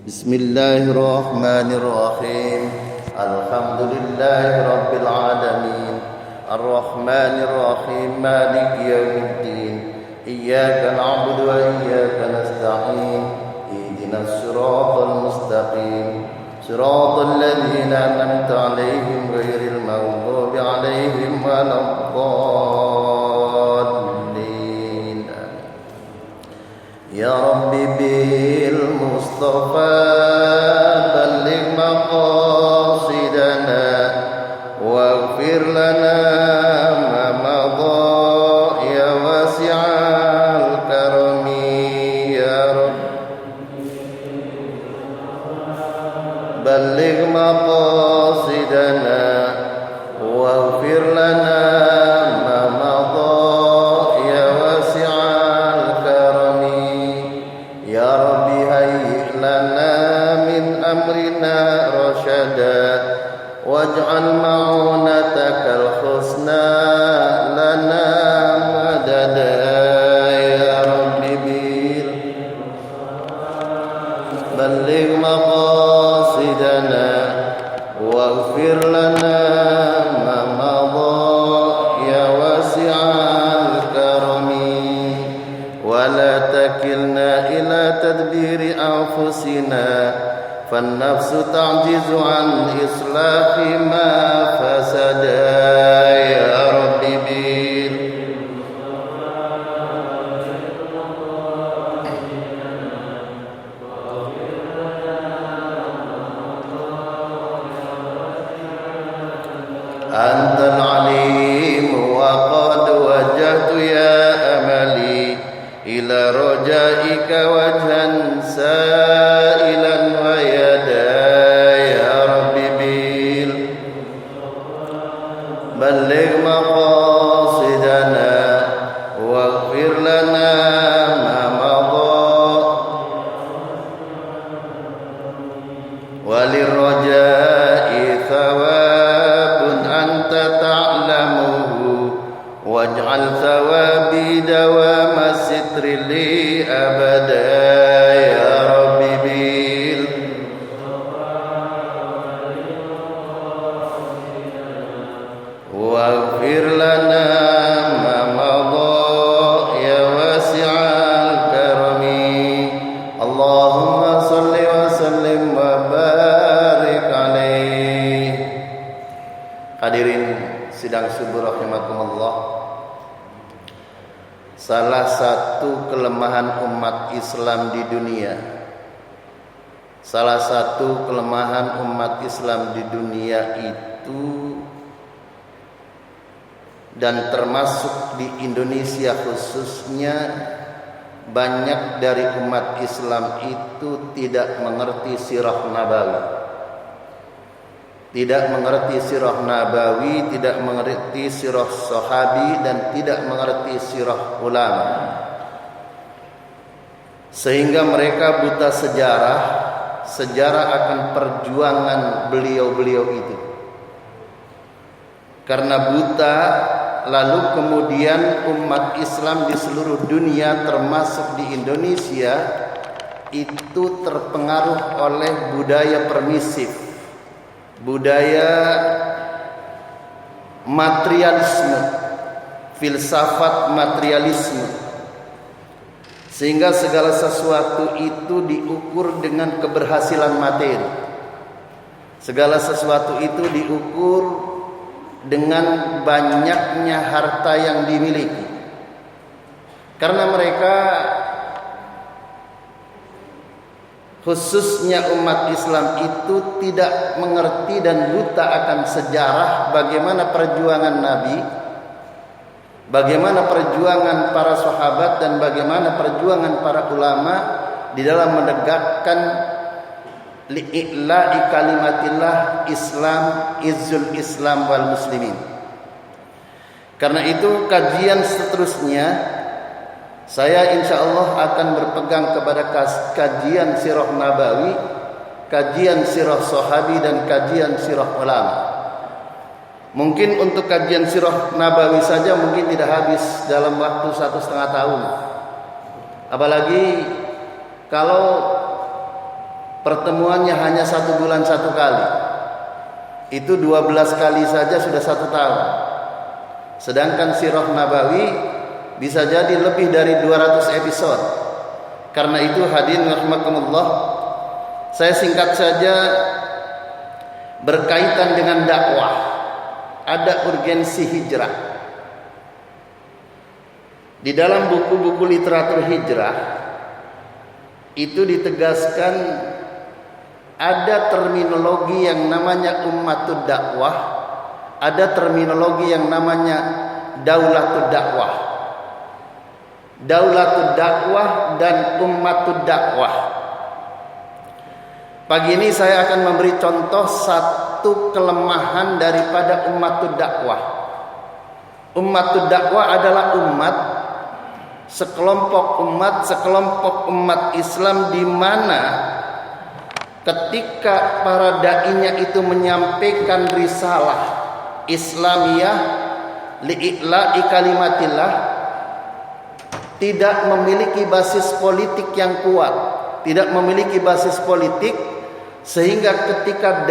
Bismillahirrahmanirrahim. Alhamdulillahirabbil alamin. Arrahmanir rahim. Maliki yaumiddin. Iyyaka na'budu wa iyyaka nasta'in. Ihdinas siratal mustaqim. Siratal ladzina an'amta 'alaihim ghairil maghdubi 'alaihim waladdallin. Ya Rabbi bil Mustafa balligh maqasidana waghfir lana ma madha ya wasi'al karami ya Rabbi balligh maqasidana waghfir lana waj'al ma'unatakal husna lana madada ya Rabbi bil balligh maqasidana waghfir lana ma madha ya wasi'al karami wa la takilna ila tadbiri anfusina فالنفس تعجز عن إصلاح ما فسد يا رب بير أنت العليم وقد وجهت يا أملي إلى رجائك وجها سائلا balligh maqasidana waghfir lana ma madha walirraja'i thawabun anta ta'lamuhu waj'al thawabi dawama sitri li abada ya Rabbi bil waghfir lana ma madha ya wasi'al karami Allahumma salli wa sallim wa barik alaih. Hadirin sidang subuh rahimakumullah, salah satu kelemahan umat Islam di dunia, salah satu kelemahan umat Islam di dunia itu, dan termasuk di Indonesia khususnya, banyak dari umat Islam itu tidak mengerti sirah nabawi, tidak mengerti sirah nabawi, tidak mengerti sirah sahabi, dan tidak mengerti sirah ulama, sehingga mereka buta sejarah akan perjuangan beliau-beliau itu. Karena buta, lalu kemudian umat Islam di seluruh dunia termasuk di Indonesia itu terpengaruh oleh budaya permisif, budaya materialisme, filsafat materialisme, sehingga segala sesuatu itu diukur dengan keberhasilan materi, segala sesuatu itu diukur dengan banyaknya harta yang dimiliki. Karena mereka, khususnya umat Islam itu, tidak mengerti dan buta akan sejarah bagaimana perjuangan Nabi, bagaimana perjuangan para sahabat, dan bagaimana perjuangan para ulama di dalam menegakkan li'i'la'i kalimatillah Islam, izzul Islam wal muslimin. Karena itu kajian seterusnya saya insyaallah akan berpegang kepada kajian sirah nabawi, kajian sirah sahabi, dan kajian sirah ulama. Mungkin untuk kajian sirah nabawi saja mungkin tidak habis dalam waktu 1,5 tahun. Apalagi kalau pertemuannya hanya 1 bulan 1 kali. Itu 12 kali saja sudah 1 tahun. Sedangkan Sirah Nabawi bisa jadi lebih dari 200 episode. Karena itu hadirin rahimakumullah, saya singkat saja berkaitan dengan dakwah. Ada urgensi hijrah. Di dalam buku-buku literatur hijrah itu ditegaskan ada terminologi yang namanya ummatud dakwah, ada terminologi yang namanya daulatud dakwah. Daulatud dakwah dan ummatud dakwah. Pagi ini saya akan memberi contoh satu kelemahan daripada ummatud dakwah. Ummatud dakwah adalah umat, sekelompok umat Islam di mana ketika para da'inya itu menyampaikan risalah Islamiyah li'i'la'i kalimatillah, tidak memiliki basis politik yang kuat, tidak memiliki basis politik, sehingga ketika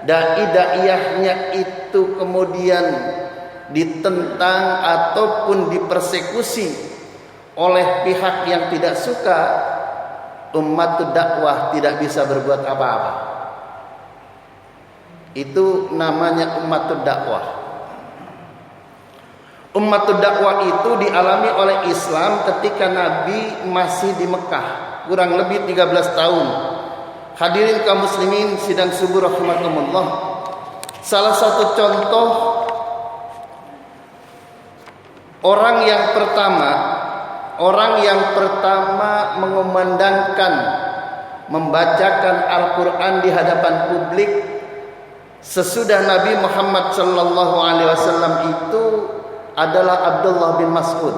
dai-daiyahnya itu kemudian ditentang ataupun dipersekusi oleh pihak yang tidak suka, umat dakwah tidak bisa berbuat apa-apa. Itu namanya umat dakwah. Umat dakwah itu dialami oleh Islam ketika Nabi masih di Mekah, kurang lebih 13 tahun. Hadirin kaum muslimin sidang subuh rahimakumullah, salah satu contoh orang yang pertama mengumandangkan membacakan Al-Quran di hadapan publik sesudah Nabi Muhammad sallallahu alaihi wasallam itu adalah Abdullah bin Mas'ud.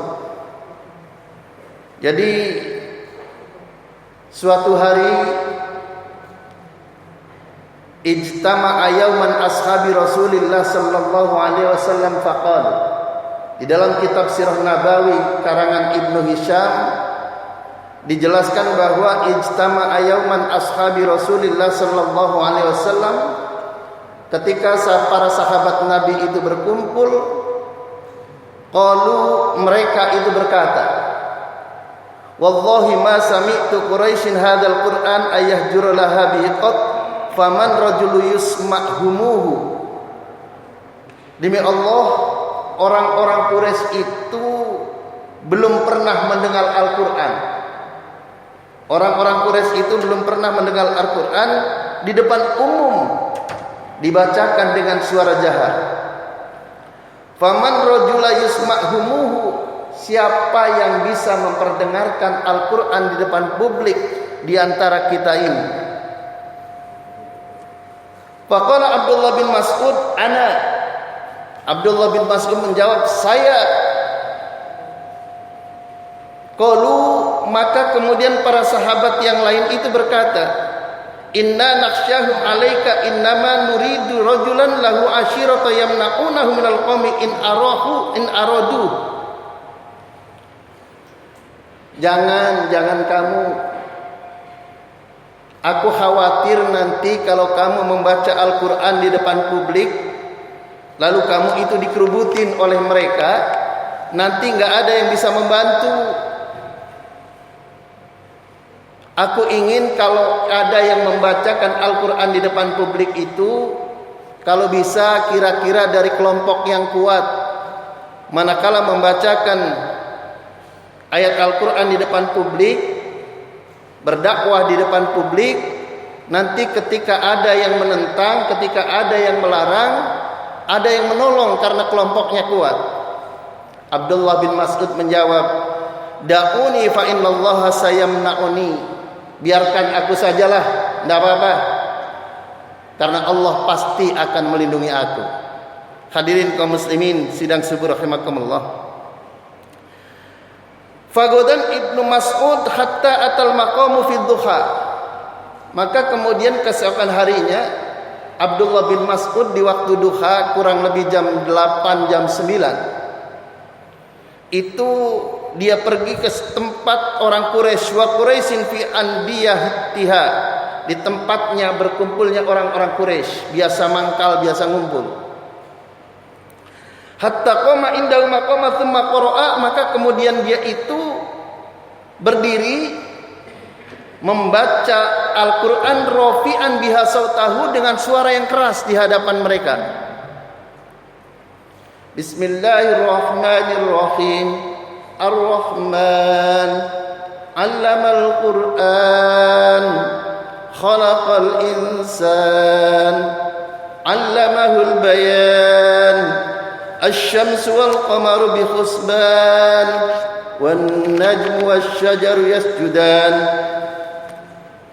Jadi suatu hari ijtama'a yauman ashabi Rasulillah sallallahu alaihi wasallam faqala. Di dalam kitab Sirah Nabawi karangan Ibnu Hisham dijelaskan bahwa ijtama'a yauman ashabi Rasulillah sallallahu alaihi wasallam, ketika para sahabat Nabi itu berkumpul, qalu, mereka itu berkata, wallahi ma sami'tu Quraisyin hadzal Qur'an ayahjura laha bihi qat faman rajulu yusma'humuhu. Demi Allah, orang-orang Quraisy itu belum pernah mendengar Al-Quran. Orang-orang Quraisy itu belum pernah mendengar Al-Quran di depan umum dibacakan dengan suara jahar. Faman rajula yusma'humuhu, siapa yang bisa memperdengarkan Al-Quran di depan publik di antara kita ini? Faqala Abdullah bin Mas'ud, ana. Abdullah bin Mas'ud menjawab, saya. Qalu, maka kemudian para sahabat yang lain itu berkata, inna nakhsyahum alaika innama nuridu rajulan lahu ashirata yamna'unahu minal qawmi in aradu. Jangan kamu, aku khawatir nanti kalau kamu membaca Al-Quran di depan publik, lalu kamu itu dikerubutin oleh mereka, nanti nggak ada yang bisa membantu. Aku ingin kalau ada yang membacakan Al-Quran di depan publik itu, kalau bisa kira-kira dari kelompok yang kuat. Manakala membacakan ayat Al-Quran di depan publik, berdakwah di depan publik, nanti ketika ada yang menentang, ketika ada yang melarang, ada yang menolong karena kelompoknya kuat. Abdullah bin Mas'ud menjawab, da'uni fa innallaha sayamna'uni. Biarkan aku sajalah, tidak apa-apa, karena Allah pasti akan melindungi aku. Hadirin kaum muslimin sidang subuh rahimakumullah. Fagodan Ibnu Mas'ud hatta atal maqamu fi duha. Maka kemudian keesokan harinya Abdullah bin Mas'ud di waktu duha, kurang lebih jam 8, jam 9, itu dia pergi ke tempat orang Quraisy, wa Quraisyin fi andiyatiha, di tempatnya berkumpulnya orang-orang Quraisy, biasa mangkal, biasa ngumpul. Hatta qama indahu maqama tsumma qara'a, maka kemudian dia itu berdiri membaca Al-Qur'an rafi'an biha sautahu, dengan suara yang keras di hadapan mereka. Bismillahirrahmanirrahim. Ar-Rahman 'allamal Qur'an khalaqal insan 'allamahul bayan asy-syamsu wal qamaru bi husban wan najmu wasy-syajaru yasjudan.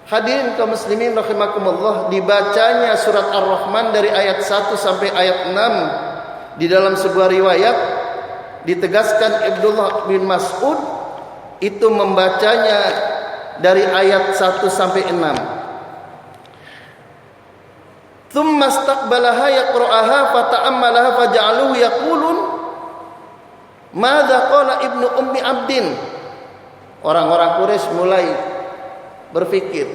Hadirin kaum muslimin rahimakumullah, dibacanya surat Ar-Rahman dari ayat 1 sampai ayat 6 di dalam sebuah riwayat ditegaskan Abdullah bin Mas'ud itu membacanya dari ayat 1 sampai 6. Tsumma istaqbalaha yaqra'aha fata'ammalaha faja'aluhu yaqulun madza qala ibnu ummi abdin. Orang-orang Quraisy mulai berpikir,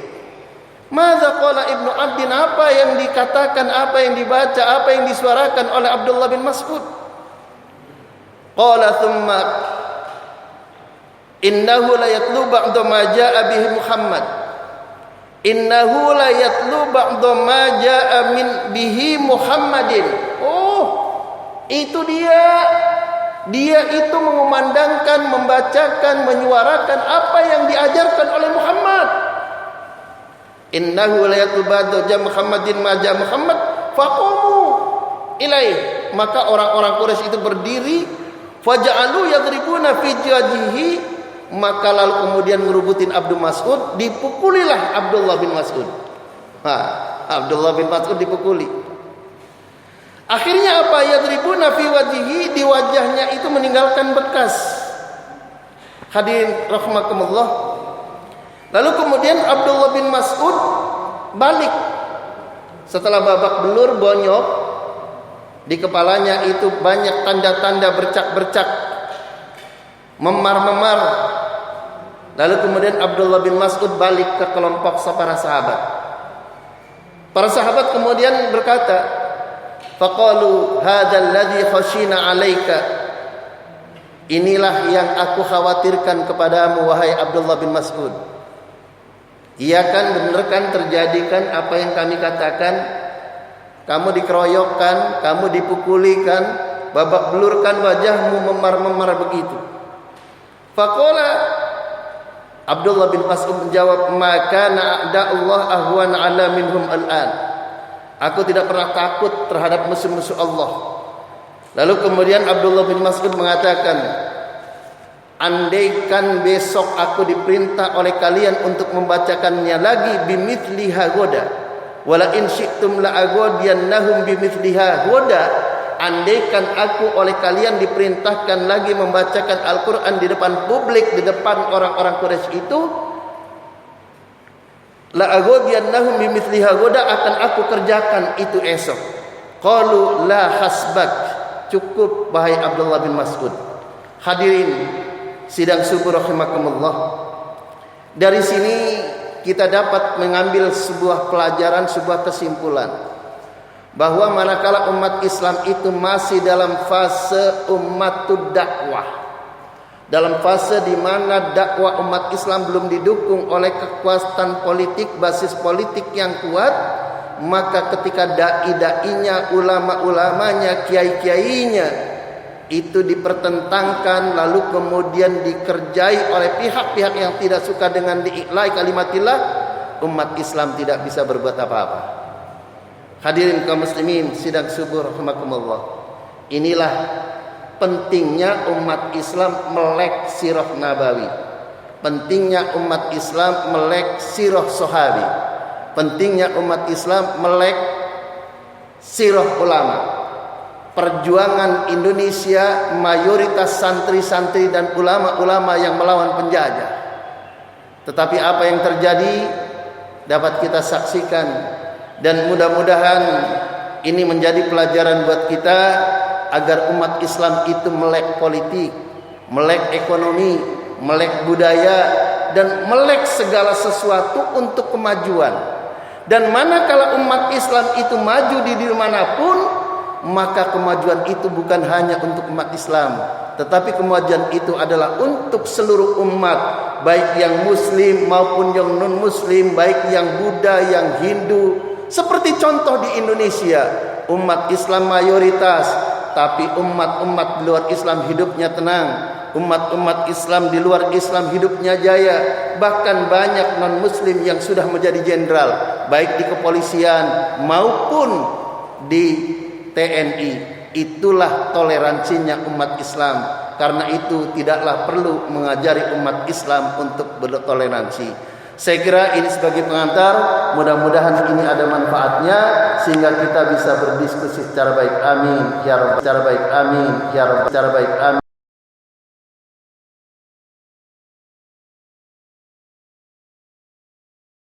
madza qala ibnu abdin, apa yang dikatakan, apa yang dibaca, apa yang disuarakan oleh Abdullah bin Mas'ud. Qala thumma innahu la yatlu ba'da ma jaa'a bihi Muhammad. Innahu la yatlu ba'da ma jaa'a min bihi Muhammadin. Oh, itu dia. Dia itu mengumandangkan, membacakan, menyuarakan apa yang diajarkan oleh Muhammad. Innahu la yatlu ba'da ja Muhammadin ma jaa'a Muhammad faqumu ilaih. Maka orang-orang Quraisy itu berdiri, faja'alu yadribuna fi wajhihi, maka lalu kemudian ngerubutin Abdul Mas'ud, dipukulilah Abdullah bin Mas'ud. Abdullah bin Mas'ud dipukuli. Akhirnya apa? Yadribuna fi wajhihi, di wajahnya itu meninggalkan bekas. Hadirin rahimakumullah. Lalu kemudian Abdullah bin Mas'ud balik setelah babak belur, bonyok. Di kepalanya itu banyak tanda-tanda bercak-bercak, memar-memar. Lalu kemudian Abdullah bin Mas'ud balik ke kelompok para sahabat. Para sahabat kemudian berkata, faqalu hadzal ladzi khashina 'alaika. Inilah yang aku khawatirkan kepadamu wahai Abdullah bin Mas'ud. Iya kan, benar kan terjadikan apa yang kami katakan? Kamu dikeroyokkan, kamu dipukulikan, babak belurkan wajahmu, memar-memar begitu. Faqala Abdullah bin Mas'ud menjawab, maka na'da'ullah ahwan 'ala minhum al'an. Aku tidak pernah takut terhadap musuh-musuh Allah. Lalu kemudian Abdullah bin Mas'ud mengatakan, andaikan besok aku diperintah oleh kalian untuk membacakannya lagi bimithliha goda, wala in syi'tum la aghodiyannahum bimithliha goda. Andaikan aku oleh kalian diperintahkan lagi membacakan Al-Quran di depan publik, di depan orang-orang Quraisy itu, la aghodiyannahum bimithliha goda, akan aku kerjakan itu esok. Qalu la hasbak, cukup wahai Abdullah bin Mas'ud. Hadirin sidang subuh rahimakumullah, dari sini kita dapat mengambil sebuah pelajaran, sebuah kesimpulan, bahwa manakala umat Islam itu masih dalam fase ummatud dakwah, dalam fase di mana dakwah umat Islam belum didukung oleh kekuatan politik, basis politik yang kuat, maka ketika dai-dainya, ulama-ulamanya, kiai-kiainya itu dipertentangkan, lalu kemudian dikerjai oleh pihak-pihak yang tidak suka dengan diiklai kalimatillah, umat Islam tidak bisa berbuat apa-apa. Hadirin kaum muslimin sidang subuh rahimakumullah, inilah pentingnya umat Islam melek sirah nabawi, pentingnya umat Islam melek sirah sahabi, pentingnya umat Islam melek sirah ulama. Perjuangan Indonesia mayoritas santri-santri dan ulama-ulama yang melawan penjajah. Tetapi apa yang terjadi dapat kita saksikan, dan mudah-mudahan ini menjadi pelajaran buat kita agar umat Islam itu melek politik, melek ekonomi, melek budaya, dan melek segala sesuatu untuk kemajuan. Dan manakala umat Islam itu maju di dimanapun, maka kemajuan itu bukan hanya untuk umat Islam, tetapi kemajuan itu adalah untuk seluruh umat, baik yang Muslim maupun yang non Muslim, baik yang Buddha, yang Hindu. Seperti contoh di Indonesia, umat Islam mayoritas, tapi umat-umat di luar Islam hidupnya tenang. Umat-umat Islam di luar Islam hidupnya jaya. Bahkan banyak non-muslim yang sudah menjadi jenderal, baik di kepolisian maupun di TNI. Itulah toleransinya umat Islam. Karena itu tidaklah perlu mengajari umat Islam untuk bertoleransi. Saya kira ini sebagai pengantar. Mudah-mudahan ini ada manfaatnya sehingga kita bisa berdiskusi secara baik. Amin ya rabbal alamin. Secara baik. Amin ya rabbal alamin.